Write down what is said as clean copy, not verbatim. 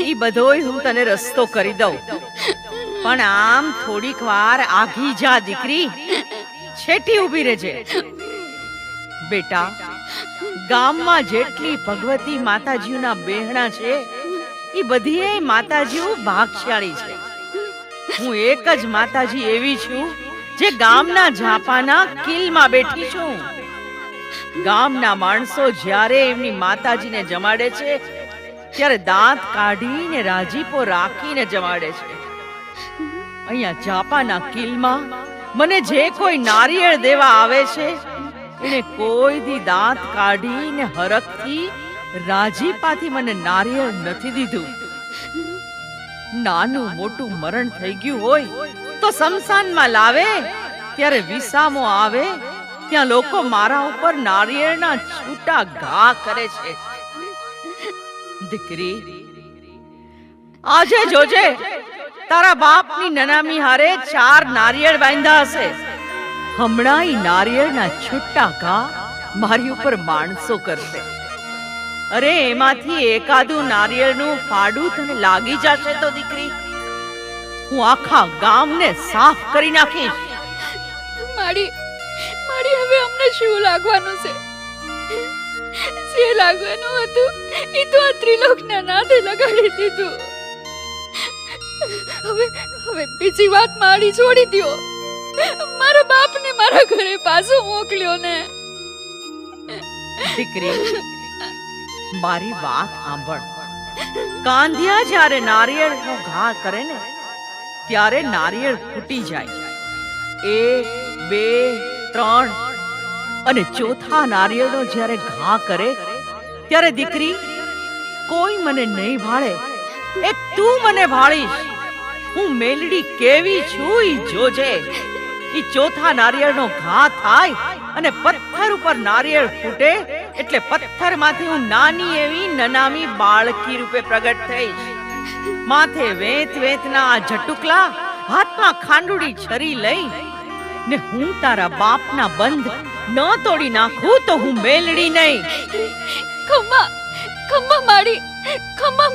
ઈ બધોય હું તને રસ્તો કરી દઉં, પણ આમ થોડીક વાર આઘી જા દીકરી, છેટી ઊભી રહેજે. બેટા, ગામમાં જેટલી ભગવતી માતાજીના બહેણા છે એ બધીએ માતાજીઓ ભાગશાળી છે. હું એક જ માતાજી એવી છું જે ગામના ઝાપાના કિલમાં બેઠી છું. ગામના માણસો જ્યારે એમની માતાજીને જમાડે છે ત્યારે દાંત કાઢીને રાજીપો રાખીને જમાડે છે. અહીંયા ઝાપાના કિલમાં મને જે કોઈ નારિયેળ દેવા આવે છે એને કોઈ દી દાંત કાઢીને હરખથી રાજીપાથી મને નારિયેળ નથી દીધું. નાનું મોટું મરણ થઈ ગયું હોય તો સ્મશાનમાં લાવે, ત્યારે વિસામો આવે ત્યાં લોકો મારા ઉપર નારિયેળના છૂટા ઘા કરે છે. દીકરી, આજે જોજે, તારા બાપની નનામી હારે 4 નારિયેળ બાંધ્યા હશે. હમણાં ઈ નારિયેળના છૂટા ઘા મારી ઉપર માણસો કરશે. અરે એમાંથી એકાદું નારિયેળનું ફાડું તને લાગી જશે તો દીકરી, હું આખા ગામને સાફ કરી નાખીશ. માડી હવે અમને શું લાગવાનું છે? જે લાગવાનું હતું એ તો આ ત્રિલોકના નાથે લગાડી દીધું. હવે બીજી વાત માડી છોડી દ્યો. મારા બાપને મારા ઘરે પાછો મોકલ્યો ને. દીકરી, મારી વાત સાંભળ. કાંધિયા જ્યારે નારિયેળનો ઘા કરે ને ત્યારે નારિયેળ ફૂટી જાય. 1, 2, 3 અને ચોથા નારિયેળનો જ્યારે ઘા કરે ત્યારે દીકરી, કોઈ મને નહીં ભાળે, એક તું મને ભાળીશ. હું મેલડી કેવી છું ઈ જોજે. ઈ ચોથા નારિયેળનો ઘા થાય અને પથ્થર ઉપર નારિયેળ ફૂટે એટલે પથ્થરમાંથી હું નાની એવી નનામી બાળકી રૂપે પ્રગટ થઈશ. માથે વેતના જટુકલા, હાથમાં ખાંડુડી છરી લઈ ને હું તારા બાપના બંધ ન તોડી નાખું તો હું મેલડી નહીં. ખમ્મા માડી, ખમ્મા